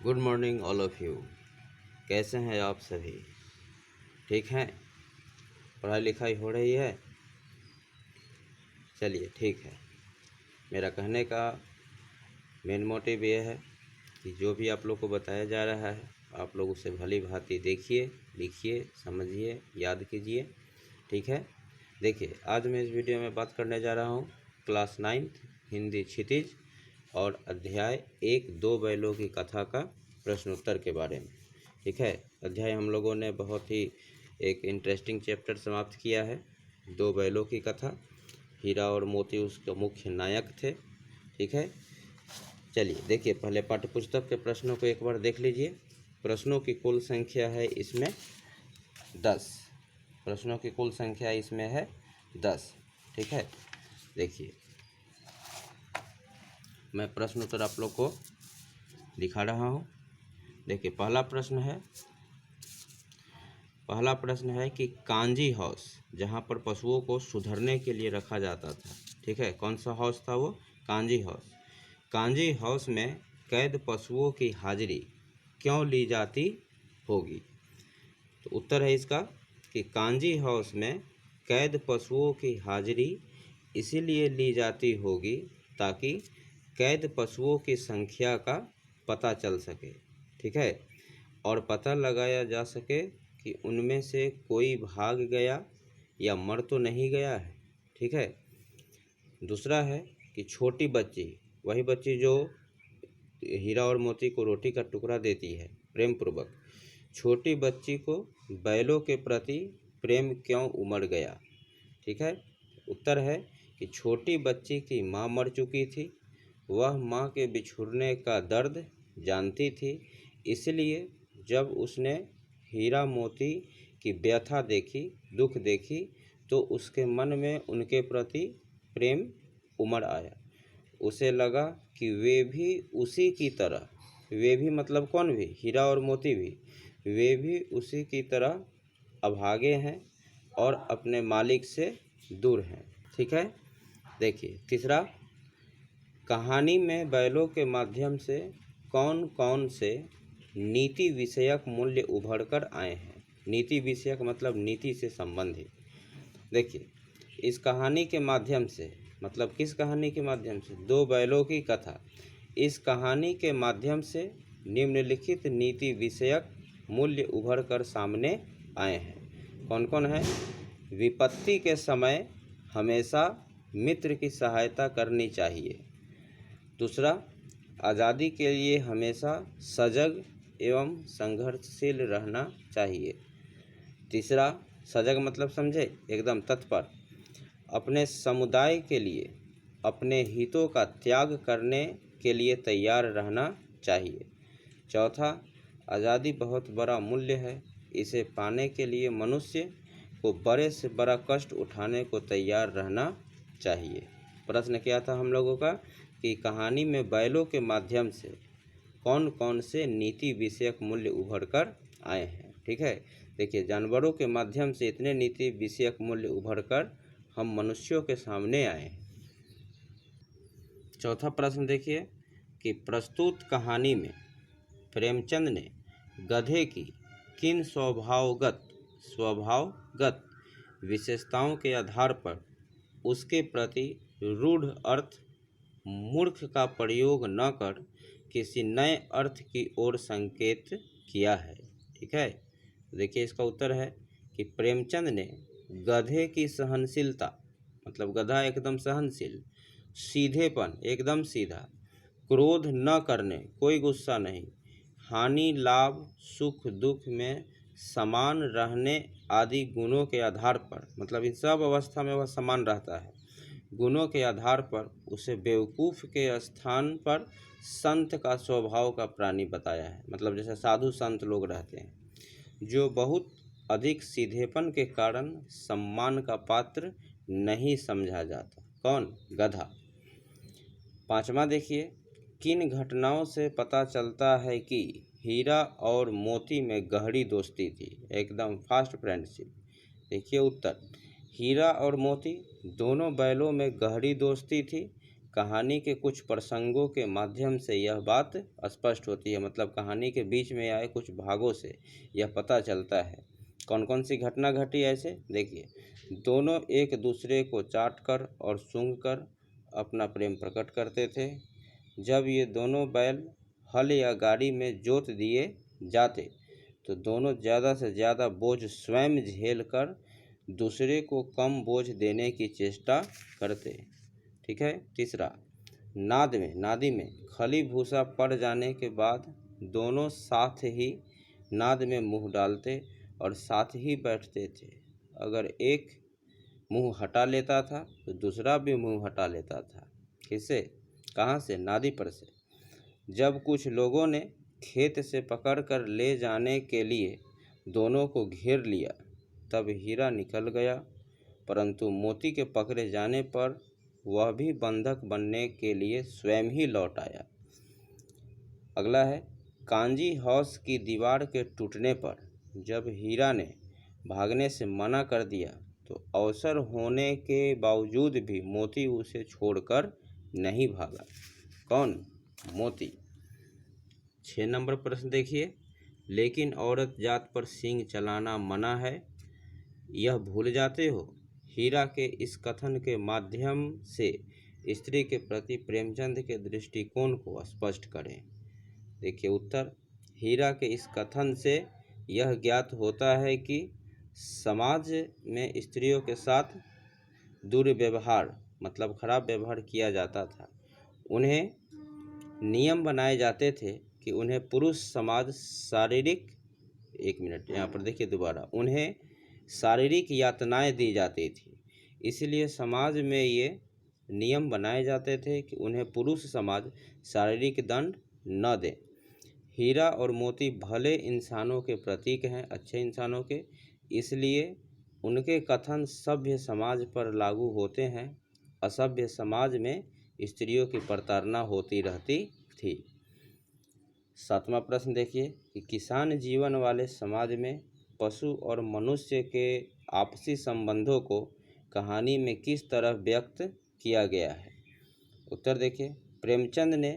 Good morning all of you. कैसे हैं आप सभी? ठीक हैं? पढ़ाई लिखाई हो रही है? चलिए ठीक है। मेरा कहने का मेन मोटिव ये है कि जो भी आप लोग को बताया जा रहा है आप लोग उसे भली भांति देखिए, लिखिए, समझिए, याद कीजिए। ठीक है? देखिए, आज मैं इस वीडियो में बात करने जा रहा हूँ क्लास 9 हिंदी क्षितिज और अध्याय 1-2 बैलों की कथा का प्रश्नोत्तर के बारे में। ठीक है? अध्याय हम लोगों ने बहुत ही एक इंटरेस्टिंग चैप्टर समाप्त किया है। 2 बैलों की कथा, हीरा और मोती उसके मुख्य नायक थे। ठीक है? चलिए देखिए, पहले पाठ्यपुस्तक के प्रश्नों को एक बार देख लीजिए। प्रश्नों की कुल संख्या है इसमें 10। प्रश्नों की कुल संख्या इसमें है 10। ठीक है? देखिए, मैं प्रश्न उत्तर आप लोग को दिखा रहा हूँ। देखिए, पहला प्रश्न है कि कांजी हाउस जहाँ पर पशुओं को सुधरने के लिए रखा जाता था। ठीक है? कौन सा हाउस था वो? कांजी हाउस। कांजी हाउस में कैद पशुओं की हाजिरी क्यों ली जाती होगी? तो उत्तर है इसका कि कांजी हाउस में कैद पशुओं की हाजिरी इसीलिए ली जाती होगी ताकि कैद पशुओं की संख्या का पता चल सके। ठीक है? और पता लगाया जा सके कि उनमें से कोई भाग गया या मर तो नहीं गया है। ठीक है? दूसरा है कि छोटी बच्ची, वही बच्ची जो हीरा और मोती को रोटी का टुकड़ा देती है प्रेम पूर्वक, छोटी बच्ची को बैलों के प्रति प्रेम क्यों उमड़ गया? ठीक है? उत्तर है कि छोटी बच्ची की माँ मर चुकी थी, वह माँ के बिछुड़ने का दर्द जानती थी, इसलिए जब उसने हीरा मोती की व्यथा देखी, दुख देखी, तो उसके मन में उनके प्रति प्रेम उमड़ आया। उसे लगा कि वे भी उसी की तरह, वे भी मतलब कौन भी? हीरा और मोती भी, वे भी उसी की तरह अभागे हैं और अपने मालिक से दूर हैं। ठीक है? देखिए, तीसरा, कहानी में बैलों के माध्यम से कौन कौन से नीति विषयक मूल्य उभर कर आए हैं? नीति विषयक मतलब नीति से संबंधित। देखिए, इस कहानी के माध्यम से मतलब किस कहानी के माध्यम से? 2 बैलों की कथा। इस कहानी के माध्यम से निम्नलिखित नीति विषयक मूल्य उभर कर सामने आए हैं। कौन कौन है? विपत्ति के समय हमेशा मित्र की सहायता करनी चाहिए। दूसरा, आज़ादी के लिए हमेशा सजग एवं संघर्षशील रहना चाहिए। तीसरा, सजग मतलब समझे? एकदम तत्पर, अपने समुदाय के लिए अपने हितों का त्याग करने के लिए तैयार रहना चाहिए। चौथा, आज़ादी बहुत बड़ा मूल्य है, इसे पाने के लिए मनुष्य को बड़े से बड़ा कष्ट उठाने को तैयार रहना चाहिए। प्रश्न क्या था हम लोगों का कि कहानी में बैलों के माध्यम से कौन कौन से नीति विषयक मूल्य उभर कर आए हैं? ठीक है? देखिए, जानवरों के माध्यम से इतने नीति विषयक मूल्य उभर कर हम मनुष्यों के सामने आए हैं। चौथा प्रश्न देखिए कि प्रस्तुत कहानी में प्रेमचंद ने गधे की किन स्वभावगत विशेषताओं के आधार पर उसके प्रति रूढ़ अर्थ मूर्ख का प्रयोग न कर किसी नए अर्थ की ओर संकेत किया है? ठीक है? देखिए, इसका उत्तर है कि प्रेमचंद ने गधे की सहनशीलता, मतलब गधा एकदम सहनशील, सीधेपन एकदम सीधा, क्रोध न करने, कोई गुस्सा नहीं, हानि लाभ सुख दुख में समान रहने आदि गुणों के आधार पर, मतलब इन सब अवस्था में वह समान रहता है, गुणों के आधार पर उसे बेवकूफ़ के स्थान पर संत का स्वभाव का प्राणी बताया है। मतलब जैसे साधु संत लोग रहते हैं, जो बहुत अधिक सीधेपन के कारण सम्मान का पात्र नहीं समझा जाता। कौन? गधा। पांचवा देखिए, किन घटनाओं से पता चलता है कि हीरा और मोती में गहरी दोस्ती थी, एकदम फास्ट फ्रेंडशिप? देखिए उत्तर, हीरा और मोती दोनों बैलों में गहरी दोस्ती थी, कहानी के कुछ प्रसंगों के माध्यम से यह बात स्पष्ट होती है, मतलब कहानी के बीच में आए कुछ भागों से यह पता चलता है। कौन कौन सी घटना घटी ऐसे देखिए, दोनों एक दूसरे को चाटकर और सूंघकर अपना प्रेम प्रकट करते थे। जब ये दोनों बैल हल या गाड़ी में जोत दिए जाते तो दोनों ज़्यादा से ज़्यादा बोझ स्वयं झेल कर दूसरे को कम बोझ देने की चेष्टा करते। ठीक है। तीसरा, नादी में खली भूसा पड़ जाने के बाद दोनों साथ ही नाद में मुंह डालते और साथ ही बैठते थे। अगर एक मुंह हटा लेता था तो दूसरा भी मुंह हटा लेता था। किससे? कहाँ से? नादी पर से। जब कुछ लोगों ने खेत से पकड़कर ले जाने के लिए दोनों को घेर लिया तब हीरा निकल गया, परंतु मोती के पकड़े जाने पर वह भी बंधक बनने के लिए स्वयं ही लौट आया। अगला है, कांजी हाउस की दीवार के टूटने पर जब हीरा ने भागने से मना कर दिया तो अवसर होने के बावजूद भी मोती उसे छोड़कर नहीं भागा। कौन? मोती। 6 नंबर प्रश्न देखिए, लेकिन औरत जात पर सींग चलाना मना है, यह भूल जाते हो। हीरा के इस कथन के माध्यम से स्त्री के प्रति प्रेमचंद के दृष्टिकोण को स्पष्ट करें। देखिए उत्तर, हीरा के इस कथन से यह ज्ञात होता है कि समाज में स्त्रियों के साथ दुर्व्यवहार मतलब खराब व्यवहार किया जाता था। उन्हें नियम बनाए जाते थे कि उन्हें पुरुष समाज शारीरिक, एक मिनट यहाँ पर देखिए दोबारा, उन्हें शारीरिक यातनाएं दी जाती थी। इसलिए समाज में ये नियम बनाए जाते थे कि उन्हें पुरुष समाज शारीरिक दंड न दे। हीरा और मोती भले इंसानों के प्रतीक हैं, अच्छे इंसानों के, इसलिए उनके कथन सभ्य समाज पर लागू होते हैं। असभ्य समाज में स्त्रियों की प्रताड़ना होती रहती थी। 7वां प्रश्न देखिए कि किसान जीवन वाले समाज में पशु और मनुष्य के आपसी संबंधों को कहानी में किस तरह व्यक्त किया गया है। उत्तर देखिए, प्रेमचंद ने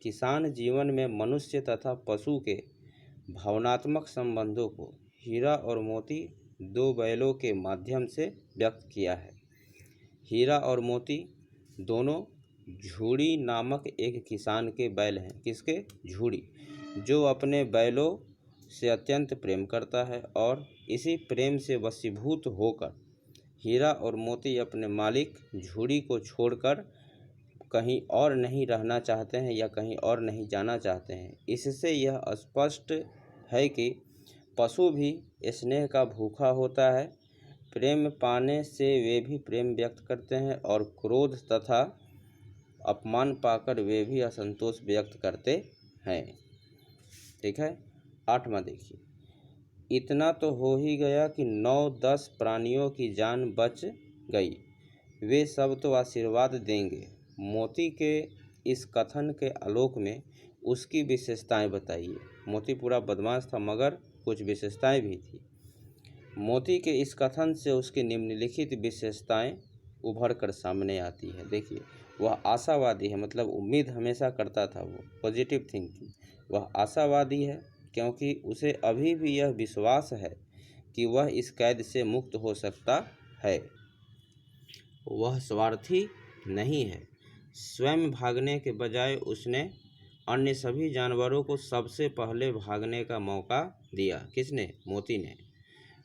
किसान जीवन में मनुष्य तथा पशु के भावनात्मक संबंधों को हीरा और मोती दो बैलों के माध्यम से व्यक्त किया है। हीरा और मोती दोनों झूड़ी नामक एक किसान के बैल हैं। किसके? झूड़ी, जो अपने बैलों से अत्यंत प्रेम करता है और इसी प्रेम से वशीभूत होकर हीरा और मोती अपने मालिक झूड़ी को छोड़कर कहीं और नहीं रहना चाहते हैं या कहीं और नहीं जाना चाहते हैं। इससे यह स्पष्ट है कि पशु भी स्नेह का भूखा होता है। प्रेम पाने से वे भी प्रेम व्यक्त करते हैं और क्रोध तथा अपमान पाकर वे भी असंतोष व्यक्त करते हैं। ठीक है। 8वां देखिए, इतना तो हो ही गया कि 9-10 प्राणियों की जान बच गई, वे सब तो आशीर्वाद देंगे। मोती के इस कथन के आलोक में उसकी विशेषताएं बताइए। मोती पूरा बदमाश था मगर कुछ विशेषताएं भी थी। मोती के इस कथन से उसकी निम्नलिखित विशेषताएं उभर कर सामने आती है। देखिए, वह आशावादी है, मतलब उम्मीद हमेशा करता था, वो पॉजिटिव थिंकिंग। वह आशावादी है क्योंकि उसे अभी भी यह विश्वास है कि वह इस कैद से मुक्त हो सकता है। वह स्वार्थी नहीं है। स्वयं भागने के बजाय उसने अन्य सभी जानवरों को सबसे पहले भागने का मौका दिया। किसने? मोती ने।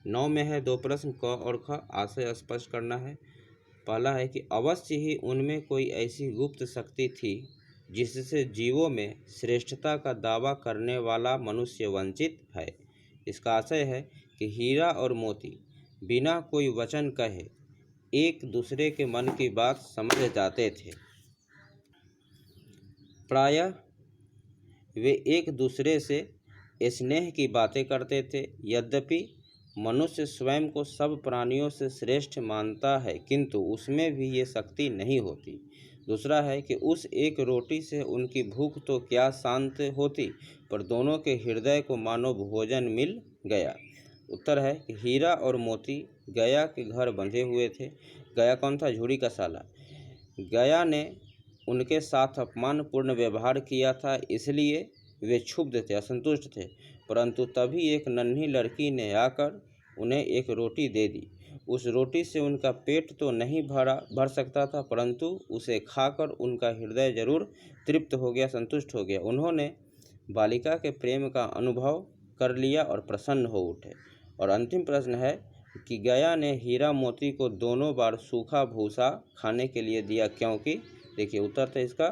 9 में है 2 प्रश्न, क और ख। आशय स्पष्ट करना है। पहला है कि अवश्य ही उनमें कोई ऐसी गुप्त शक्ति थी जिससे जीवों में श्रेष्ठता का दावा करने वाला मनुष्य वंचित है। इसका आशय है कि हीरा और मोती बिना कोई वचन कहे एक दूसरे के मन की बात समझ जाते थे। प्रायः वे एक दूसरे से स्नेह की बातें करते थे। यद्यपि मनुष्य स्वयं को सब प्राणियों से श्रेष्ठ मानता है, किंतु उसमें भी ये शक्ति नहीं होती। दूसरा है कि उस एक रोटी से उनकी भूख तो क्या शांत होती, पर दोनों के हृदय को मानो भोजन मिल गया। उत्तर है कि हीरा और मोती गया के घर बंधे हुए थे। गया कौन था? झूड़ी का साला। गया ने उनके साथ अपमानपूर्ण व्यवहार किया था, इसलिए वे क्षुब्ध थे, असंतुष्ट थे। परंतु तभी एक नन्ही लड़की ने आकर उन्हें एक रोटी दे दी। उस रोटी से उनका पेट तो नहीं भर सकता था, परंतु उसे खाकर उनका हृदय जरूर तृप्त हो गया, संतुष्ट हो गया। उन्होंने बालिका के प्रेम का अनुभव कर लिया और प्रसन्न हो उठे। और अंतिम प्रश्न है कि गया ने हीरा मोती को दोनों बार सूखा भूसा खाने के लिए दिया, क्योंकि देखिए उत्तर तो इसका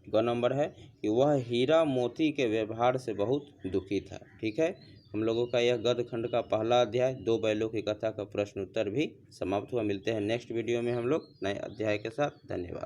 ग नंबर है कि वह हीरा मोती के व्यवहार से बहुत दुखी था। ठीक है, हम लोगों का यह गद्य खंड का पहला अध्याय 2 बैलों की कथा का प्रश्न उत्तर भी समाप्त हुआ। मिलते हैं नेक्स्ट वीडियो में हम लोग नए अध्याय के साथ। धन्यवाद।